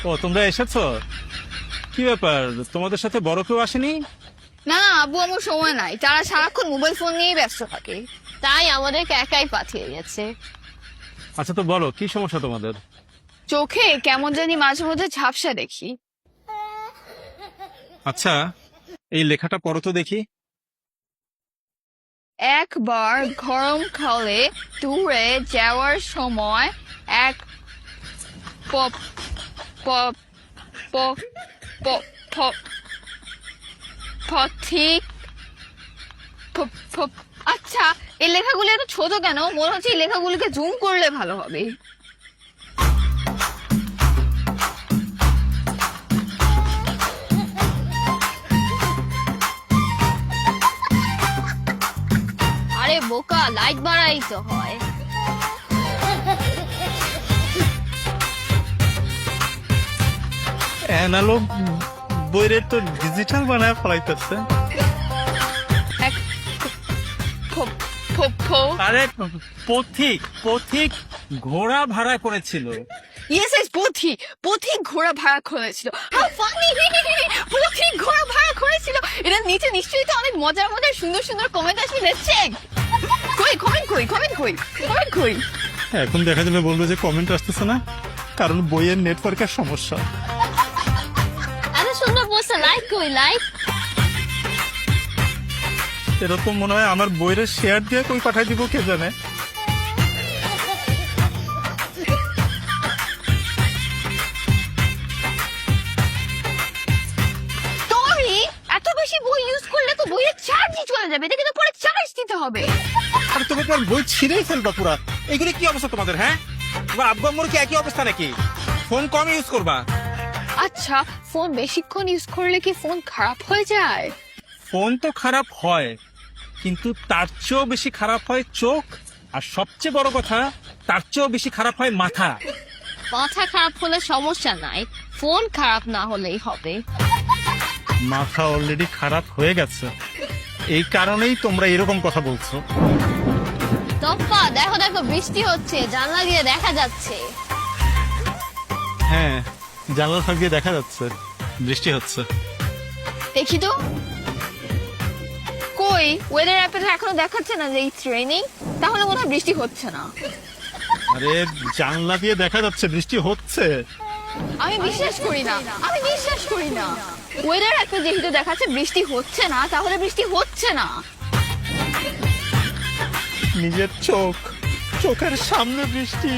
ও তোমরা এসেছো? কি ব্যাপার, তোমাদের সাথে বড় কেউ আসেনি? না আব্বু আমার সময় নাই, তারা সারাক্ষণ মোবাইল ফোন নিয়েই ব্যস্ত থাকে, তাই আমাদেরকে একাই পাঠিয়ে গেছে। আচ্ছা তো বলো, কি সমস্যা তোমাদের? চোখে কেমন জানি মাঝে মধ্যে ঝাপসা দেখি। আচ্ছা, এই লেখাটা পড়ো তো দেখি। একবার গরমকালে দূরে যাওয়ার সময় এক প- প- প- প- প- পথিক আচ্ছা, এই লেখাগুলো এত ছোট কেন? মনে হচ্ছে এই লেখাগুলোকে জুম করলে ভালো হবে। আরে বোকা, লাইট বাড়াই তো হয়। অ্যানালগ বইরে তো ডিজিটাল বানায় ফলাইতেছে। এক ফ- ফ- ফ- আরে পথিক পথিক ঘোড়া ভাড়া করেছিল। ইয়েস ইয়েস, পথিক পথিক ঘোড়া ভাড়া করেছিল। How funny! পথিক ঘোড়া ভাড়া করেছিল। এটা নিচে নিশ্চয়ই তো অনেক মজার মজার সুন্দর সুন্দর কমেন্ট আসবে। দেখছেন কই কমেন্ট কই কমেন্ট কই কমেন্ট কই? এখন দেখা যাবে বলবো যে কমেন্ট আসতেছে না, কারণ বইয়ের নেটওয়ার্কের সমস্যা। এত সুন্দর বলছে, লাইক কই লাইক? এরকম মনে হয় আমার বইয়ের শেয়ার দিয়ে কই পাঠাই দিব কে জানে। সরি, এত বেশি বই ইউজ করলে তো বইয়ের চার্জই চলে যাবে, এটা কিন্তু পরে চার্জ দিতে হবে। আর তুমি তোমার বই ছিঁড়েই ফেলবা পুরা। এগুলো কি অবস্থা তোমাদের? হ্যাঁ, তোমার আব্বু আম্মুর কি একই অবস্থা নাকি? ফোন কম ইউজ করবা। আচ্ছা, ফোন বেশিক্ষণ ইউজ করলে কি ফোন খারাপ হয়ে যায়? ফোন তো খারাপ হয়, কিন্তু তার চেয়েও বেশি খারাপ হয় চোখ, আর সবচেয়ে বড় কথা তার চেয়েও বেশি খারাপ হয় মাথা। মাথা খারাপ হলে সমস্যা নাই, ফোন খারাপ না হলেই হবে। মাথা অলরেডি খারাপ হয়ে গেছে, এই কারণেই তোমরা এরকম কথা বলছো। তপ্পা দেখো দেখো, বৃষ্টি হচ্ছে, জানলা দিয়ে দেখা যাচ্ছে। হ্যাঁ, জানলা ফাঁক দিয়ে দেখা যাচ্ছে বৃষ্টি হচ্ছে। দেখি তো কই, ওয়েদার অ্যাপে তো এখনো দেখাচ্ছে না যে ইটস রেইনিং, তাহলে মনে হয় বৃষ্টি হচ্ছে না। আরে জানলা দিয়ে দেখা যাচ্ছে বৃষ্টি হচ্ছে। আমি বিশ্বাস করি না, আমি বিশ্বাস করি না। ওয়েদার অ্যাপে যেহেতু দেখাচ্ছে বৃষ্টি হচ্ছে না, তাহলে বৃষ্টি হচ্ছে না। নিজের চোখের সামনে বৃষ্টি,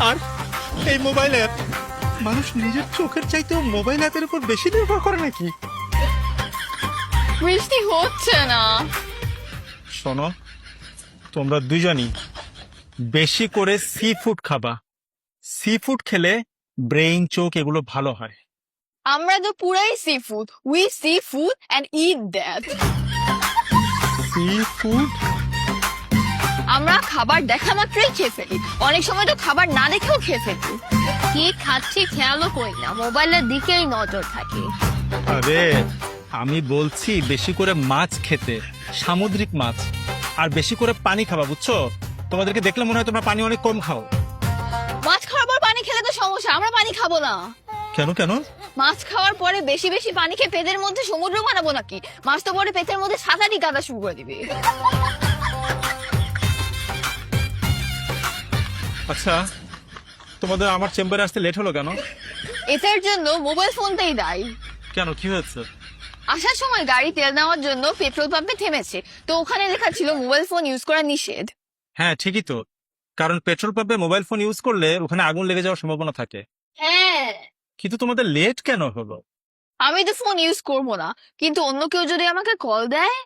আর এই মোবাইল অ্যাপ। মানুষ নিজের চোখের চাইতেও মোবাইল অ্যাপের উপর বেশি নির্ভর করে নাকি? বৃষ্টি হচ্ছে না। শোনো, তোমরা দুজনই বেশি করে সি ফুড খাবা। সি ফুড খেলে ব্রেইন, চোখ এগুলো ভালো হয়। আমরা তো পুরাই seafood, we see food and eat that. Seafood? আমরা খাবার দেখা মাত্রই খেয়ে ফেলি, অনেক সময় তো খাবার না দেখেও খেয়ে ফেলি। কি খাচ্ছি খেয়ালও করি না, মোবাইলের দিকেই নজর থাকে। আরে আমি বলছি বেশি করে মাছ খেতে, সামুদ্রিক মাছ, আর বেশি করে পানি খাবা, বুঝছো? তোমাদেরকে দেখলে মনে হয় তোমরা পানি অনেক কম খাও। মাছ খাওয়ার পর পানি খেলে তো সমস্যা, আমরা পানি খাবো না। কেন কেন? মাছ খাওয়ার পরে বেশি বেশি পানি খেয়ে পেটের মধ্যে সমুদ্র বানাবো নাকি? মাছ তো পরে পেটের মধ্যে সাঁতারই কাদা শুরু করে দিবে। আচ্ছা, তোমাদের আমার চেম্বারে আসতে লেট হলো কেন? এটার জন্য মোবাইল ফোনটাই দায়ী। কেন, কি হয়েছে? আসার সময় গাড়ি তেল নেওয়ার জন্য পেট্রোল পাম্পে থেমেছে, তো ওখানে লেখা ছিল মোবাইল ফোন ইউজ করা নিষেধ। হ্যাঁ ঠিকই তো, কারণ পেট্রোল পাম্পে মোবাইল ফোন ইউজ করলে ওখানে আগুন লেগে যাওয়ার সম্ভাবনা থাকে। হ্যাঁ, কিন্তু তোমাদের লেট কেন হলো? আমি তো ফোন ইউজ করবো না, কিন্তু অন্য কেউ যদি আমাকে কল দেয়,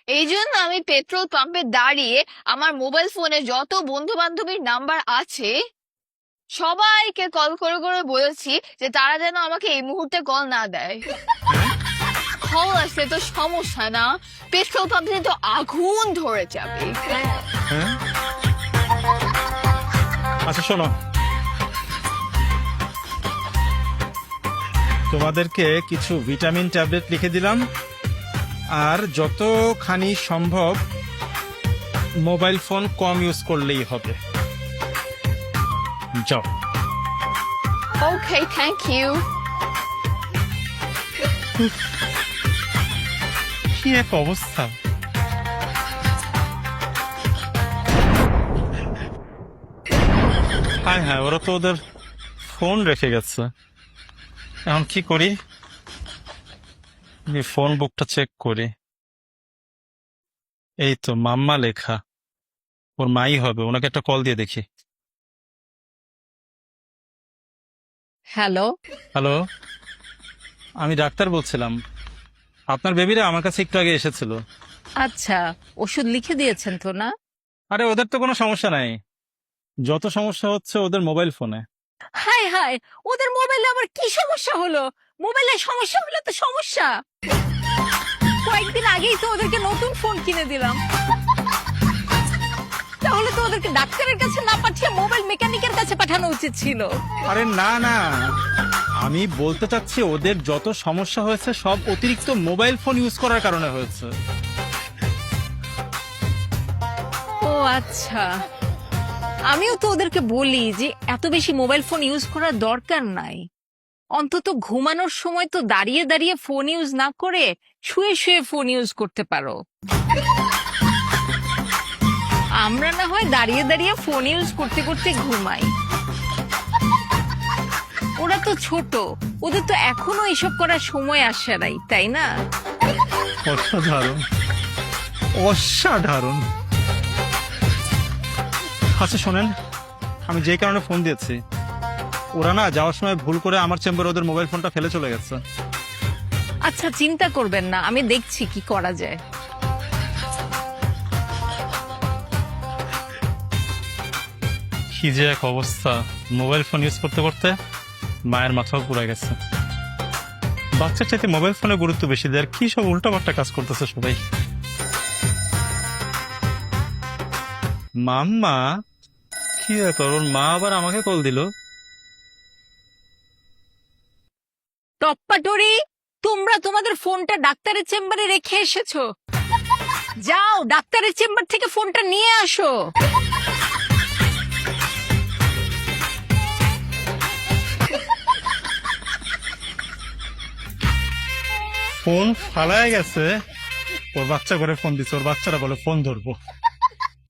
এই জন্য আমি পেট্রোল পাম্পে দাঁড়িয়ে আমার মোবাইল ফোনে যত বন্ধু বান্ধবীর নাম্বার আছে সবাইকে কল করে করে বলেছি যে তারা যেন আমাকে এই মুহূর্তে কল না দেয়। কল আসলে তো সমস্যা না, পেট্রোল পাম্পে তো আগুন ধরে যাবে। হ্যাঁ, আচ্ছা শোনো, তোমাদেরকে কিছু ভিটামিন ট্যাবলেট লিখে দিলাম, আর যতখানি সম্ভব মোবাইল ফোন কম ইউজ করলেই হবে। যাও। ওকে, থ্যাংক ইউ। কি এক অবস্থা! হ্যাঁ হ্যাঁ, ওরা তো ওদের ফোন রেখে গেছে। এখন কি করি? ফোন বুকটা চেক করি। এই তো মাম্মা লেখা, ওর মাই হবে। ওনাকে একটা কল দিয়ে দেখি। হ্যালো। হ্যালো, আমি ডাক্তার বলছিলাম। আপনার বেবিরা আমার কাছে একটু আগে এসেছিল। আচ্ছা, ওষুধ লিখে দিয়েছেন তো না? আরে ওদের তো কোনো সমস্যা নাই, যত সমস্যা হচ্ছে ওদের মোবাইল ফোনে। হাই হাই, ওদের মোবাইলে আবার কি সমস্যা হলো? মোবাইলে সমস্যা হলে তো সমস্যা। কয়েকদিন আগেই তো ওদেরকে নতুন ফোন কিনে দিলাম। তাহলে তো ওদেরকে ডাক্তারের কাছে না পাঠিয়ে মোবাইল মেকানিকের কাছে পাঠানো উচিত ছিল। আরে না না, আমি বলতে চাচ্ছি ওদের যত সমস্যা হয়েছে সব অতিরিক্ত মোবাইল ফোন ইউজ করার কারণে হয়েছে। ও আচ্ছা, আমিও তো ওদেরকে বলি যে এত বেশি মোবাইল ফোন ইউজ করার দরকার নাই। অন্তত ঘুমানোর সময় তো দাঁড়িয়ে দাঁড়িয়ে ফোন ইউজ না করে শুয়ে শুয়ে ফোন ইউজ করতে পারো। আমরা না হয় দাঁড়িয়ে দাঁড়িয়ে ফোন ইউজ করতে করতে ঘুমাই। ওরা তো ছোট, ওদের তো এখনো এসব করার সময় আসে নাই, তাই না? অসাধারণ, অসাধারণ। আচ্ছা শোনেন, আমি যে কারণে ফোন দিয়েছি, ওরা না যাওয়ার সময় ভুল করে আমার চেম্বারে ওদের মোবাইল ফোনটা ফেলে চলে গেছে। আচ্ছা চিন্তা করবেন না, আমি দেখছি কি করা যায়। কি যে এক অবস্থা! মোবাইল ফোন ইউজ করতে করতে মায়ের মাথাও পুড়ে গেছে। বাচ্চার চাইতে মোবাইল ফোনের গুরুত্ব বেশি দেয়। আর কি সব উল্টাপাল্টা কাজ করতেছে সবাই। মাম্মা, কি ব্যাপার? ওর মা আবার আমাকে কল দিল। টপ্পাটরি, তোমরা তোমাদের ফোনটা ডাক্তারের চেম্বারে রেখে এসেছো। যাও ডাক্তারের চেম্বার থেকে ফোনটা নিয়ে আসো। ফোন ফালায় গেছে, ওর বাচ্চা করে ফোন দিচ্ছে। ওর বাচ্চারা বলে ফোন ধরবো।